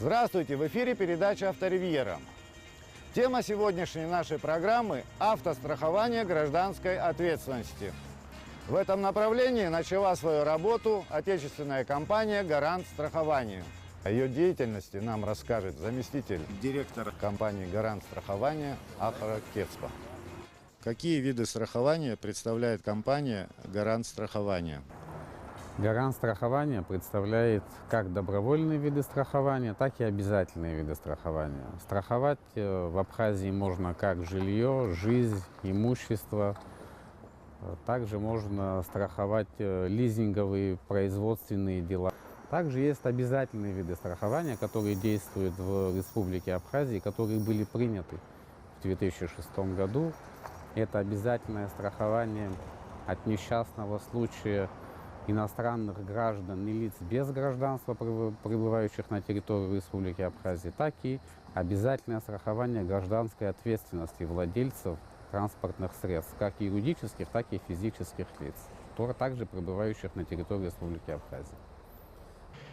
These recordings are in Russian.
Здравствуйте! В эфире передача «Авторивьера». Тема сегодняшней нашей программы – автострахование гражданской ответственности. В этом направлении начала свою работу отечественная компания «Гарант страхования». О ее деятельности нам расскажет заместитель директора компании «Гарант страхования» Ахара Кецпа. Какие виды страхования представляет компания «Гарант страхования»? Гарант страхования представляет как добровольные виды страхования, так и обязательные виды страхования. Страховать в Абхазии можно как жилье, жизнь, имущество. Также можно страховать лизинговые производственные дела. Также есть обязательные виды страхования, которые действуют в Республике Абхазии, которые были приняты в 2006 году. Это обязательное страхование от несчастного случая иностранных граждан и лиц без гражданства, пребывающих на территории Республики Абхазия, так и обязательное страхование гражданской ответственности владельцев транспортных средств, как юридических, так и физических лиц, также пребывающих на территории Республики Абхазия.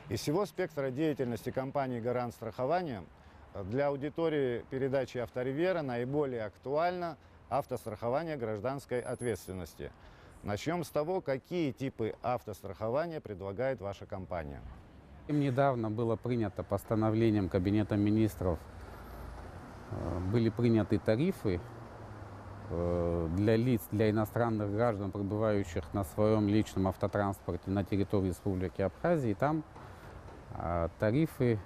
Из всего спектра деятельности компании «Гарант страхования» для аудитории передачи «Авторивьера» наиболее актуально автострахование гражданской ответственности. Начнем с того, какие типы автострахования предлагает ваша компания. Недавно было принято постановлением Кабинета министров, были приняты тарифы для лиц, для иностранных граждан, пребывающих на своем личном автотранспорте на территории Республики Абхазии. Там тарифы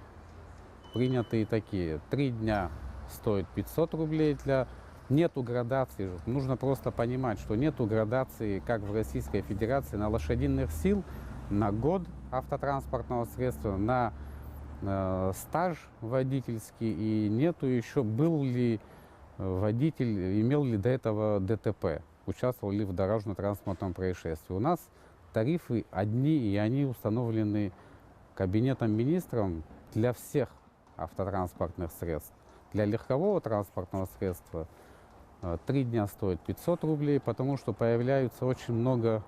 принятые такие. 3 дня стоит 500 рублей для... Нету градации. Нужно просто понимать, что нету градации, как в Российской Федерации, на лошадиных сил, на год автотранспортного средства, на стаж водительский, и нету еще, был ли водитель, имел ли до этого ДТП, участвовал ли в дорожно-транспортном происшествии. У нас тарифы одни, и они установлены Кабинетом министров для всех автотранспортных средств. Для легкового транспортного средства 3 дня стоит 500 рублей, потому что появляются очень много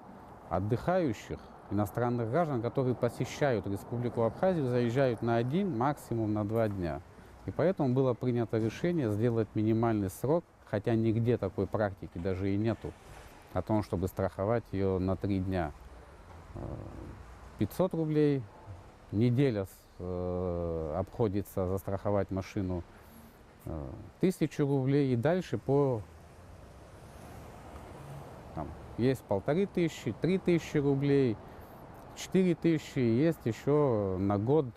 отдыхающих иностранных граждан, которые посещают Республику Абхазию, заезжают на 1, максимум на 2 дня. И поэтому было принято решение сделать минимальный срок, хотя нигде такой практики даже и нету, о том, чтобы страховать ее на 3 дня. 500 рублей, неделя обходится застраховать машину 1000 рублей, и дальше есть 1500, 3000 рублей, 4000, есть еще на год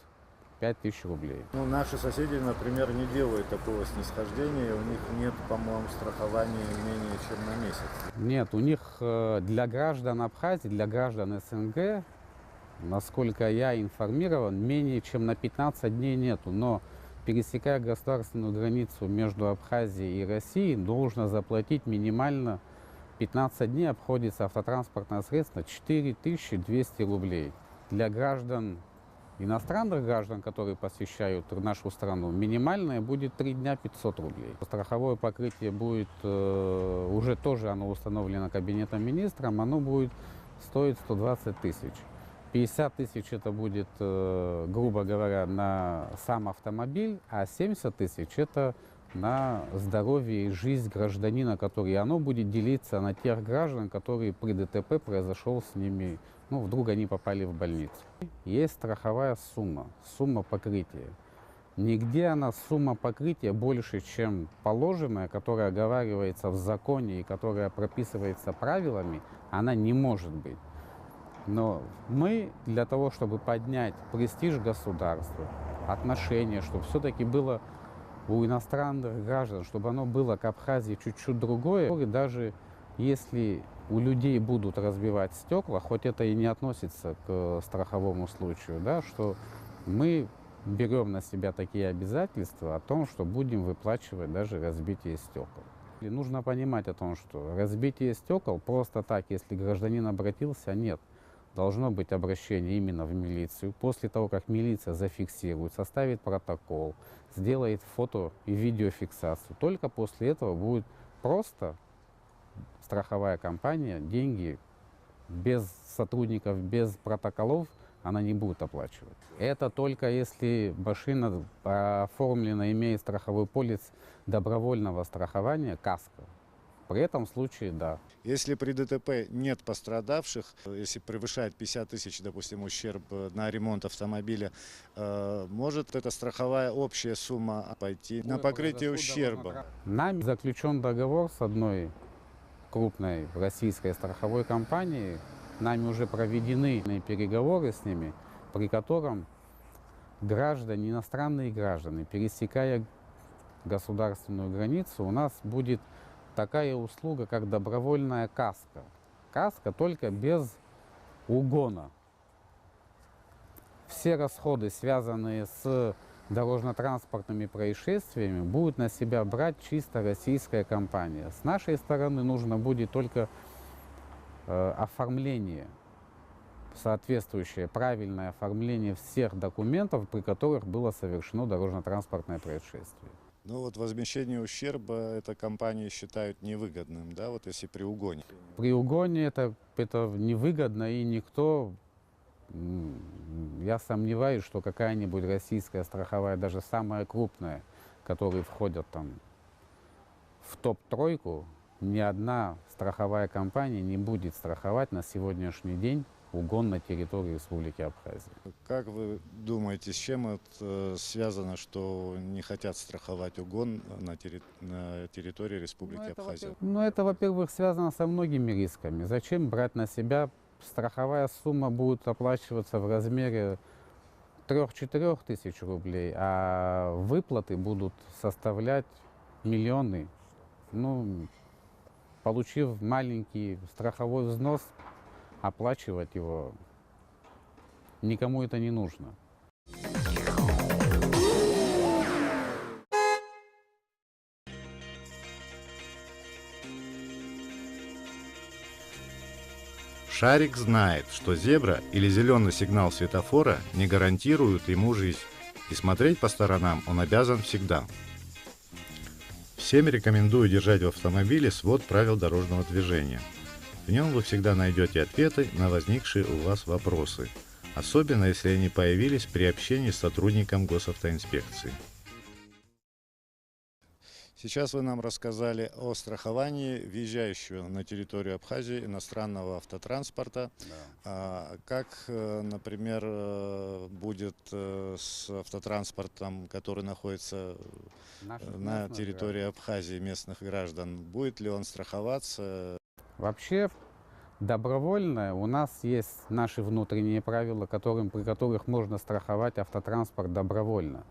5000 рублей. Наши соседи, например, не делают такого снисхождения, у них нет, по-моему, страхования менее чем на месяц. Нет, у них для граждан Абхазии, для граждан СНГ, насколько я информирован, менее чем на 15 дней нету, но пересекая государственную границу между Абхазией и Россией, должно заплатить минимально 15 дней, обходится автотранспортное средство 4200 рублей. Для граждан, иностранных граждан, которые посещают нашу страну, минимальное будет 3 дня 500 рублей. Страховое покрытие будет, уже тоже оно установлено Кабинетом министров, оно будет стоить 120 тысяч. 50 тысяч это будет, грубо говоря, на сам автомобиль, а 70 тысяч это на здоровье и жизнь гражданина, который оно будет делиться на тех граждан, которые при ДТП произошел с ними, вдруг они попали в больницу. Есть страховая сумма, сумма покрытия. Нигде она, сумма покрытия, больше, чем положенная, которая оговаривается в законе и которая прописывается правилами, она не может быть. Но мы для того, чтобы поднять престиж государства, отношения, чтобы все-таки было у иностранных граждан, чтобы оно было к Абхазии чуть-чуть другое, и даже если у людей будут разбивать стекла, хоть это и не относится к страховому случаю, да, что мы берем на себя такие обязательства о том, что будем выплачивать даже разбитие стекол. И нужно понимать о том, что разбитие стекол просто так, если гражданин обратился, нет. Должно быть обращение именно в милицию. После того, как милиция зафиксирует, составит протокол, сделает фото и видеофиксацию, только после этого будет просто страховая компания деньги без сотрудников, без протоколов она не будет оплачивать. Это только если машина оформлена, имеет страховой полис добровольного страхования, каско. При этом случае, да. Если при ДТП нет пострадавших, если превышает 50 тысяч, допустим, ущерб на ремонт автомобиля, может эта страховая общая сумма пойти на покрытие ущерба? Нами заключен договор с одной крупной российской страховой компанией. Нами уже проведены переговоры с ними, при котором граждане, иностранные граждане, пересекая государственную границу, у нас будет такая услуга, как добровольная каска. Каска только без угона. Все расходы, связанные с дорожно-транспортными происшествиями, будет на себя брать чисто российская компания. С нашей стороны нужно будет только оформление, соответствующее, правильное оформление всех документов, при которых было совершено дорожно-транспортное происшествие. Ну вот возмещение ущерба это компании считают невыгодным, да, вот если при угоне. При угоне это невыгодно, и никто, я сомневаюсь, что какая-нибудь российская страховая, даже самая крупная, которые входят там в топ-тройку, ни одна страховая компания не будет страховать на сегодняшний день угон на территории Республики Абхазия. Как вы думаете, с чем это связано, что не хотят страховать угон на территории Республики Абхазия? Это, во-первых, связано со многими рисками. Зачем брать на себя? Страховая сумма будет оплачиваться в размере 3-4 тысяч рублей, а выплаты будут составлять миллионы. Получив маленький страховой взнос, оплачивать его никому это не нужно. Шарик знает, что зебра или зеленый сигнал светофора не гарантируют ему жизнь, и смотреть по сторонам он обязан всегда. Всем рекомендую держать в автомобиле свод правил дорожного движения. В нем вы всегда найдете ответы на возникшие у вас вопросы, особенно если они появились при общении с сотрудником госавтоинспекции. Сейчас вы нам рассказали о страховании въезжающего на территорию Абхазии иностранного автотранспорта. Да. Как, например, будет с автотранспортом, который находится на территории Абхазии, местных граждан? Будет ли он страховаться? Вообще, добровольно у нас есть наши внутренние правила, при которых можно страховать автотранспорт добровольно.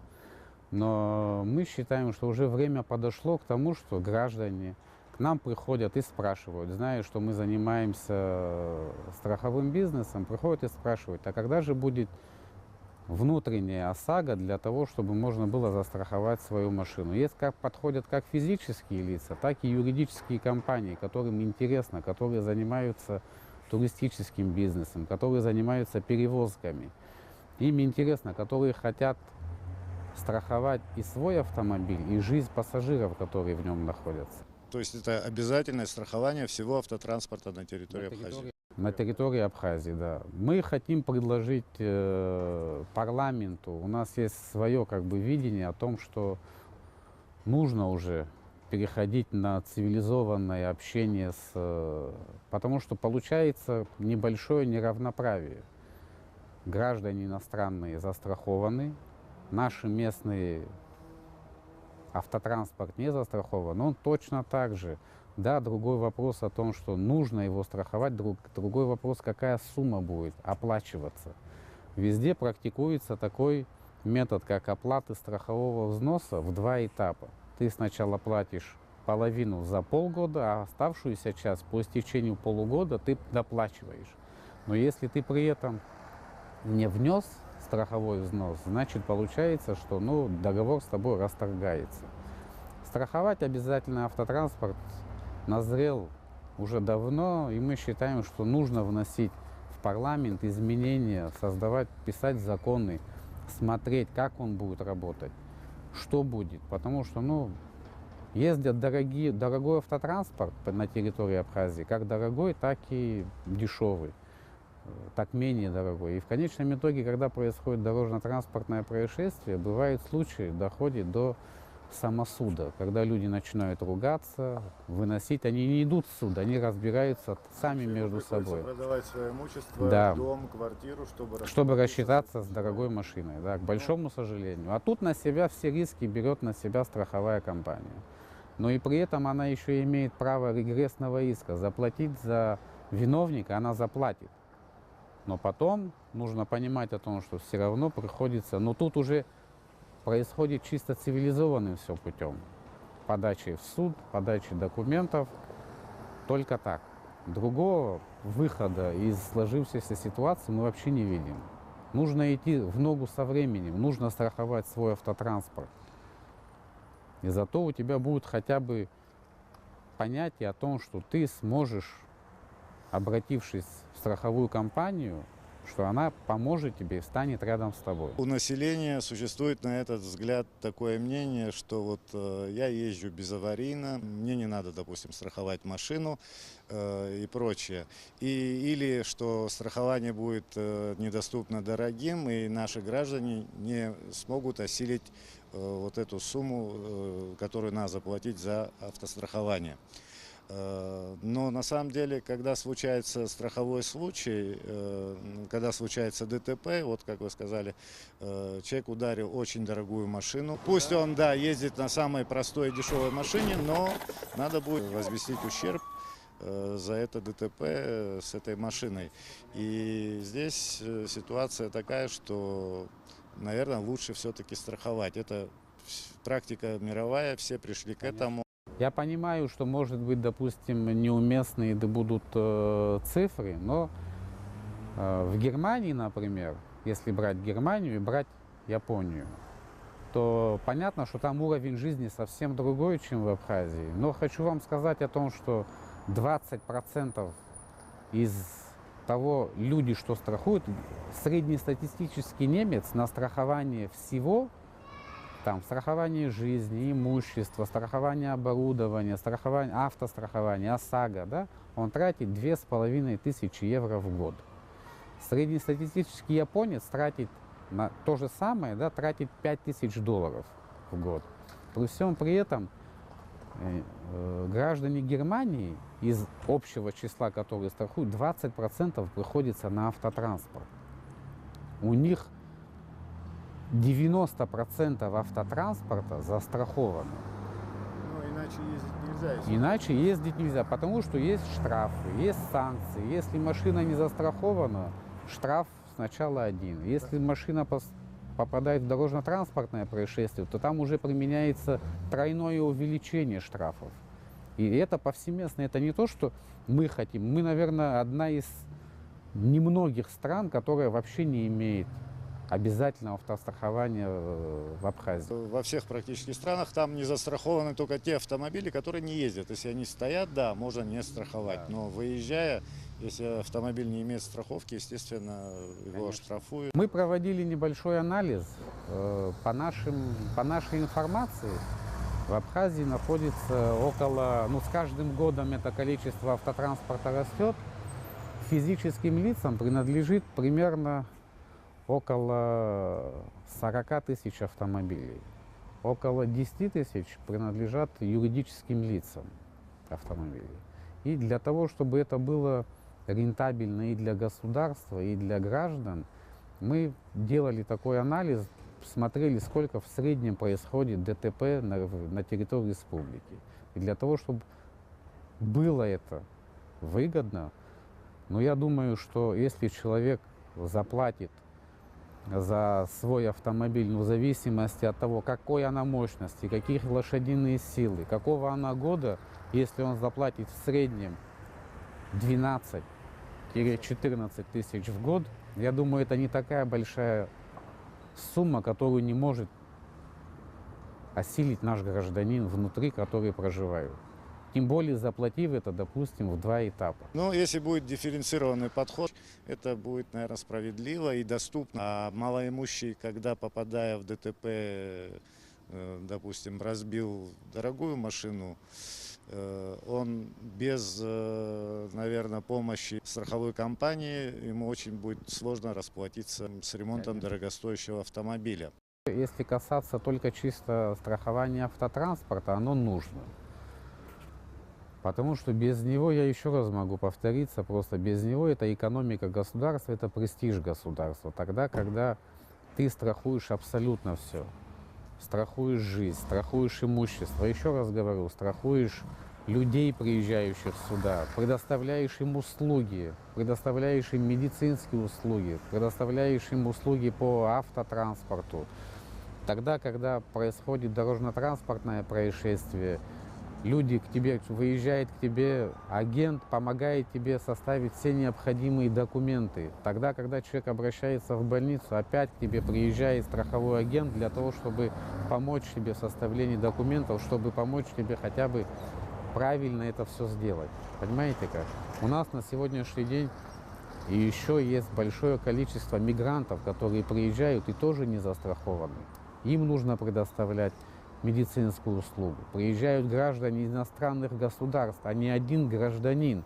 Но мы считаем, что уже время подошло к тому, что граждане к нам приходят и спрашивают, зная, что мы занимаемся страховым бизнесом, приходят и спрашивают, а когда же будет внутренняя ОСАГО для того, чтобы можно было застраховать свою машину. Подходят как физические лица, так и юридические компании, которым интересно, которые занимаются туристическим бизнесом, которые занимаются перевозками. Им интересно, которые хотят страховать и свой автомобиль, и жизнь пассажиров, которые в нем находятся. То есть это обязательное страхование всего автотранспорта на территории Абхазии? На территории Абхазии, да. Мы хотим предложить парламенту, у нас есть свое видение о том, что нужно уже переходить на цивилизованное общение потому что получается небольшое неравноправие. Граждане иностранные застрахованы, наши местные автотранспорт не застрахован, он точно так же. Да, другой вопрос о том, что нужно его страховать, другой вопрос, какая сумма будет оплачиваться. Везде практикуется такой метод, как оплаты страхового взноса в 2 этапа. Ты сначала платишь половину за полгода, а оставшуюся часть по истечению полугода ты доплачиваешь. Но если ты при этом не внес страховой взнос, значит получается, что договор с тобой расторгается. Страховать обязательно автотранспорт назрел уже давно, и мы считаем, что нужно вносить в парламент изменения, писать законы, смотреть, как он будет работать, что будет. Потому что, ездят дорогой автотранспорт на территории Абхазии, как дорогой, так и дешевый. так менее дорогой. И в конечном итоге, когда происходит дорожно-транспортное происшествие, бывают случаи, доходит до самосуда, когда люди начинают ругаться, выносить, они не идут в суд, они разбираются сами между собой. Продавать свое имущество, Да. дом, квартиру, Чтобы рассчитаться с дорогой машиной, да, к большому сожалению. А тут на себя все риски берет на себя страховая компания. Но и при этом она еще имеет право регрессного иска. Заплатить за виновника она заплатит. Но потом нужно понимать о том, что все равно приходится, но тут уже происходит чисто цивилизованным все путем. Подачи в суд, подачи документов, только так. Другого выхода из сложившейся ситуации мы вообще не видим. Нужно идти в ногу со временем, нужно страховать свой автотранспорт. И зато у тебя будет хотя бы понятие о том, что ты сможешь, обратившись в страховую компанию, что она поможет тебе и станет рядом с тобой. У населения существует на этот взгляд такое мнение, что вот я езжу безаварийно, мне не надо, допустим, страховать машину и прочее. Или что страхование будет недоступно дорогим, и наши граждане не смогут осилить вот эту сумму, которую надо заплатить за автострахование. Но на самом деле, когда случается страховой случай, когда случается ДТП, вот как вы сказали, человек ударил очень дорогую машину. Пусть он, да, ездит на самой простой и дешевой машине, но надо будет возместить ущерб за это ДТП с этой машиной. И здесь ситуация такая, что, наверное, лучше все-таки страховать. Это практика мировая, все пришли к этому. Я понимаю, что, может быть, допустим, неуместные будут цифры, но в Германии, например, если брать Германию и брать Японию, то понятно, что там уровень жизни совсем другой, чем в Абхазии. Но хочу вам сказать о том, что 20% из того люди, что страхуют, среднестатистический немец на страхование всего, там страхование жизни, имущества, страхование оборудования, страхование, автострахование, ОСАГО, да, он тратит 2500 евро в год. Среднестатистический японец тратит на то же самое, да, тратит $5000 в год. При всем при этом граждане Германии из общего числа, которые страхуют, 20% приходится на автотранспорт. У них 90% автотранспорта застраховано. Ну, иначе ездить нельзя. Иначе ездить нельзя, потому что есть штрафы, есть санкции. Если машина не застрахована, штраф сначала один. Если машина попадает в дорожно-транспортное происшествие, то там уже применяется тройное увеличение штрафов. И это повсеместно. Это не то, что мы хотим. Мы, наверное, одна из немногих стран, которая вообще не имеет обязательного автострахования в Абхазии. Во всех практически странах там не застрахованы только те автомобили, которые не ездят. Если они стоят, да, можно не страховать. Но выезжая, если автомобиль не имеет страховки, естественно, его оштрафуют. Мы проводили небольшой анализ. По нашей информации, в Абхазии находится около, с каждым годом это количество автотранспорта растет. Физическим лицам принадлежит примерно около 40 тысяч автомобилей. Около 10 тысяч принадлежат юридическим лицам автомобилей. И для того, чтобы это было рентабельно и для государства, и для граждан, мы делали такой анализ, смотрели, сколько в среднем происходит ДТП на территории республики. И для того, чтобы было это выгодно, я думаю, что если человек заплатит за свой автомобиль, в зависимости от того, какой она мощности, каких лошадиные силы, какого она года, если он заплатит в среднем 12-14 тысяч в год, я думаю, это не такая большая сумма, которую не может осилить наш гражданин внутри, который проживает. Тем более заплатив это, допустим, в 2 этапа. Если будет дифференцированный подход, это будет, наверное, справедливо и доступно. А малоимущий, когда, попадая в ДТП, допустим, разбил дорогую машину, Он без, наверное, помощи страховой компании, ему очень будет сложно расплатиться с ремонтом дорогостоящего автомобиля. Если касаться только чисто страхования автотранспорта, оно нужно. Потому что без него, я еще раз могу повториться, просто без него это экономика государства, это престиж государства. Тогда, когда ты страхуешь абсолютно все. Страхуешь жизнь, страхуешь имущество, еще раз говорю, страхуешь людей, приезжающих сюда, предоставляешь им услуги, предоставляешь им медицинские услуги, предоставляешь им услуги по автотранспорту. Тогда, когда происходит дорожно-транспортное происшествие, люди к тебе, выезжает к тебе агент, помогает тебе составить все необходимые документы. Тогда, когда человек обращается в больницу, опять к тебе приезжает страховой агент для того, чтобы помочь тебе в составлении документов, чтобы помочь тебе хотя бы правильно это все сделать. Понимаете как? У нас на сегодняшний день и еще есть большое количество мигрантов, которые приезжают и тоже не застрахованы. Им нужно предоставлять медицинскую услугу. Приезжают граждане иностранных государств, а не один гражданин,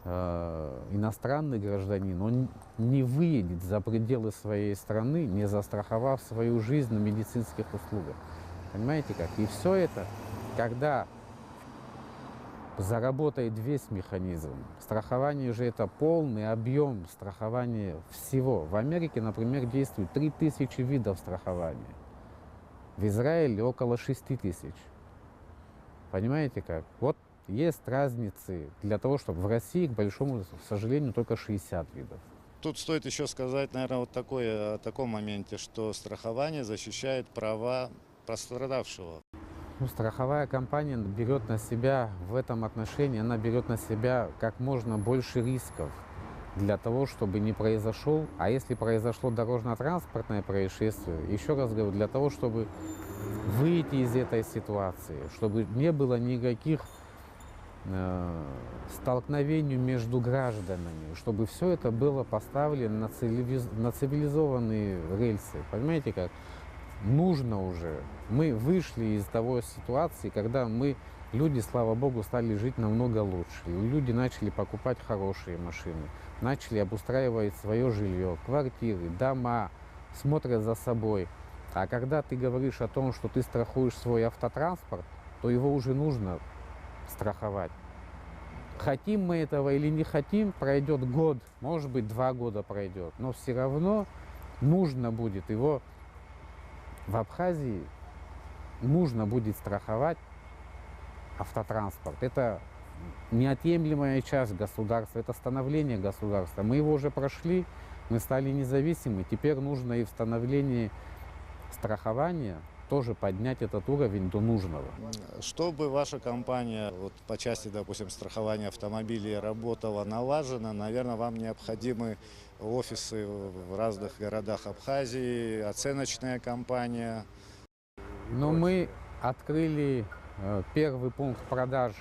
иностранный гражданин, он не выедет за пределы своей страны, не застраховав свою жизнь на медицинских услугах. Понимаете как? И все это, когда заработает весь механизм. Страхование же это полный объем страхования всего. В Америке, например, действует 3000 видов страхования. В Израиле около 6000. Понимаете как? Вот есть разницы для того, чтобы в России, к большому сожалению, только 60 видов. Тут стоит еще сказать, наверное, о таком моменте, что страхование защищает права пострадавшего. Ну, страховая компания берет на себя в этом отношении, она берет на себя как можно больше рисков для того, чтобы не произошел, а если произошло дорожно-транспортное происшествие, еще раз говорю, для того, чтобы выйти из этой ситуации, чтобы не было никаких столкновений между гражданами, чтобы все это было поставлено на цивилизованные рельсы. Понимаете как? Нужно уже. Мы вышли из того ситуации, когда люди, слава богу, стали жить намного лучше. Люди начали покупать хорошие машины, начали обустраивать свое жилье, квартиры, дома, смотрят за собой. А когда ты говоришь о том, что ты страхуешь свой автотранспорт, то его уже нужно страховать. Хотим мы этого или не хотим, пройдет год, может быть 2 года пройдет, но все равно нужно будет его в Абхазии, нужно будет страховать автотранспорт. Это неотъемлемая часть государства, это становление государства. Мы его уже прошли, мы стали независимы, теперь нужно и в становлении страхования тоже поднять этот уровень до нужного. Чтобы ваша компания по части, допустим, страхования автомобилей работала налаженно, наверное, вам необходимы офисы в разных городах Абхазии, оценочная компания. Но мы открыли первый пункт продаж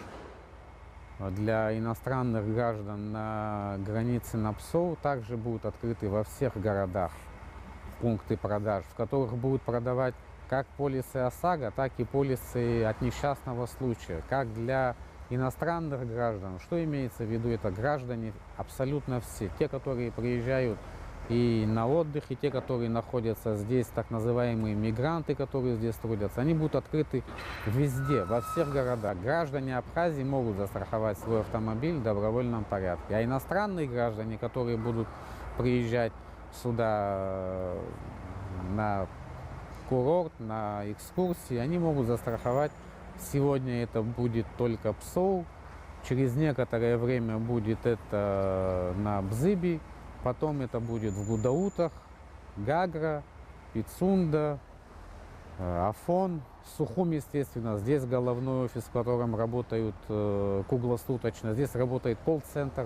для иностранных граждан на границе на Псоу. Также будут открыты во всех городах пункты продаж, в которых будут продавать как полисы ОСАГО, так и полисы от несчастного случая, как для иностранных граждан. Что имеется в виду? Это граждане абсолютно все. Те, которые приезжают и на отдых, и те, которые находятся здесь, так называемые мигранты, которые здесь трудятся, они будут открыты везде, во всех городах. Граждане Абхазии могут застраховать свой автомобиль в добровольном порядке. А иностранные граждане, которые будут приезжать сюда на курорт, на экскурсии, они могут застраховать. Сегодня это будет только Псоу, через некоторое время будет это на Бзыби, потом это будет в Гудаутах, Гагра, Пицунда, Афон, Сухум, естественно. Здесь головной офис, в котором работают круглосуточно. Здесь работает колл-центр,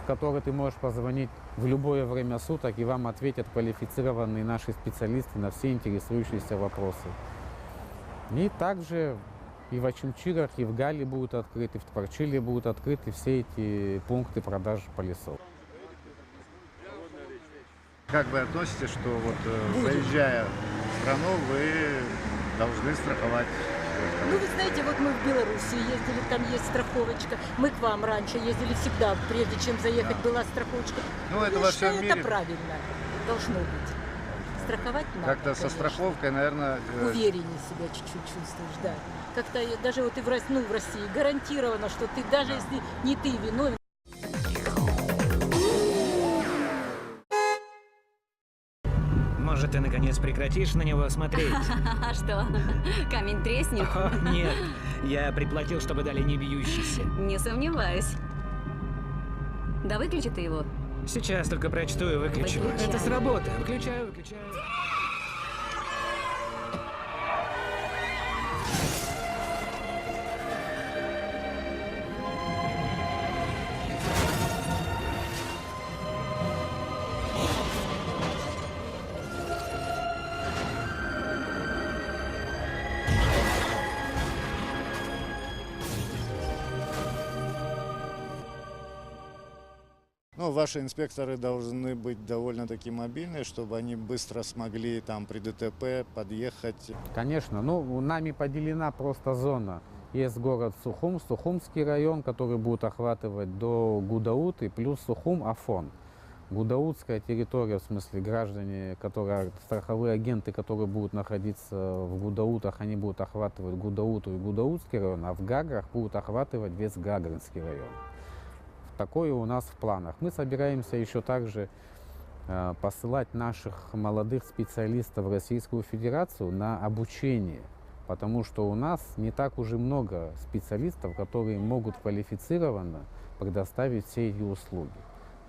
в который ты можешь позвонить в любое время суток, и вам ответят квалифицированные наши специалисты на все интересующиеся вопросы. И также и в Ачимчирах, и в Гале будут открыты, в Тпарчиле будут открыты все эти пункты продаж полисов. Как вы относитесь, что заезжая в страну, вы должны страховать Ну, вы знаете, вот мы в Белоруссию ездили, там есть страховочка. Мы к вам раньше ездили всегда, прежде чем заехать, была страховочка. Ну, это Я во считаю, всем это мире. правильно. Должно быть. Страховать надо, Как-то со конечно. страховкой, наверное, Увереннее себя чуть-чуть чувствуешь, да. Как-то даже вот и в России гарантировано, что ты, даже если не ты виновен. Может, ты наконец прекратишь на него смотреть? А что, камень треснет? О, нет, я приплатил, чтобы дали не бьющийся. Не сомневаюсь. Да выключи ты его. Сейчас только прочту и выключу. Выключай. Это сработает. Выключаю, выключаю. Ну, ваши инспекторы должны быть довольно-таки мобильны, чтобы они быстро смогли там при ДТП подъехать. Конечно, ну, нами поделена просто зона. Есть город Сухум, Сухумский район, который будет охватывать до Гудаут, и плюс Сухум, Афон. Гудаутская территория, в смысле граждане, страховые агенты, которые будут находиться в Гудаутах, они будут охватывать Гудауту и Гудаутский район, а в Гаграх будут охватывать весь Гагринский район. Такое у нас в планах. Мы собираемся еще также посылать наших молодых специалистов в Российскую Федерацию на обучение, потому что у нас не так уже много специалистов, которые могут квалифицированно предоставить все эти услуги.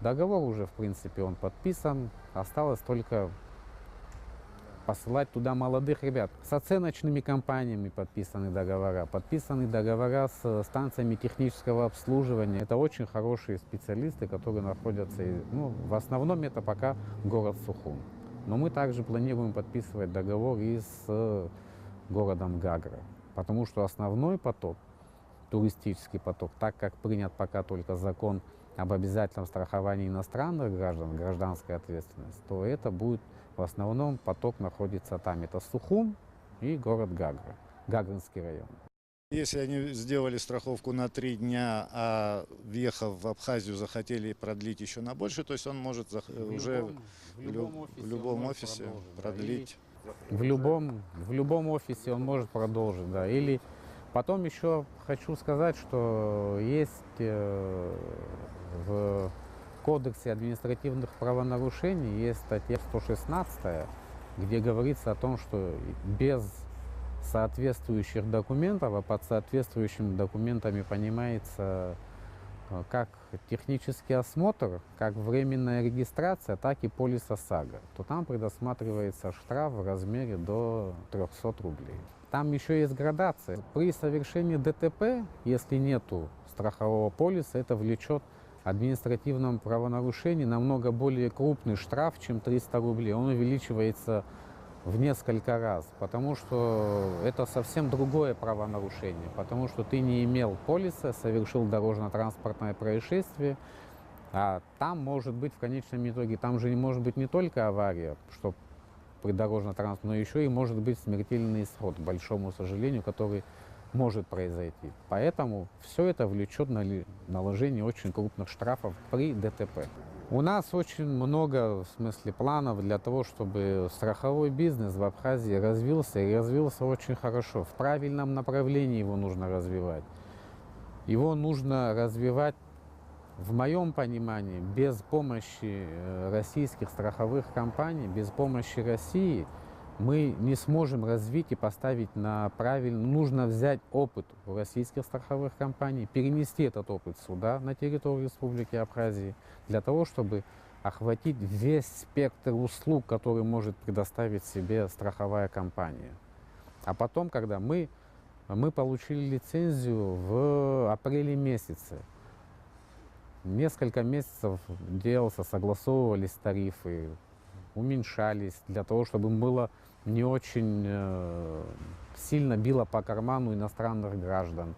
Договор уже, в принципе, он подписан, осталось только посылать туда молодых ребят. С оценочными компаниями подписаны договора с станциями технического обслуживания. Это очень хорошие специалисты, которые находятся, ну, в основном это пока город Сухум. Но мы также планируем подписывать договор и с городом Гагра, потому что основной поток, туристический поток, так как принят пока только закон об обязательном страховании иностранных граждан, гражданская ответственность, то это будет в основном поток находится там. Это Сухум и город Гагра, Гагринский район. Если они сделали страховку на 3 дня, а въехав в Абхазию захотели продлить еще на больше, то есть он может уже в любом офисе продлить. В любом офисе он может продолжить, да. Или потом еще хочу сказать, что есть в Кодексе административных правонарушений есть статья 116, где говорится о том, что без соответствующих документов, а под соответствующими документами понимается как технический осмотр, как временная регистрация, так и полис ОСАГО, то там предусматривается штраф в размере до 300 рублей. Там еще есть градация. При совершении ДТП, если нету страхового полиса, это влечет административном правонарушении намного более крупный штраф, чем 300 рублей. Он увеличивается в несколько раз, потому что это совсем другое правонарушение, потому что ты не имел полиса, совершил дорожно-транспортное происшествие, а там может быть в конечном итоге, там же может быть не только авария, что при дорожно-транспортном, но еще и может быть смертельный исход, к большому сожалению, который может произойти. Поэтому все это влечет на наложение очень крупных штрафов при ДТП. У нас очень много, в смысле, планов для того, чтобы страховой бизнес в Абхазии развился, и развился очень хорошо. В правильном направлении его нужно развивать. Его нужно развивать, в моем понимании, без помощи российских страховых компаний, без помощи России мы не сможем развить и поставить на правильный. Нужно взять опыт у российских страховых компаний, перенести этот опыт сюда, на территорию Республики Абхазии, для того, чтобы охватить весь спектр услуг, который может предоставить себе страховая компания. А потом, когда мы получили лицензию в апреле месяце, несколько месяцев делался, согласовывались тарифы, уменьшались, для того, чтобы было не очень сильно било по карману иностранных граждан.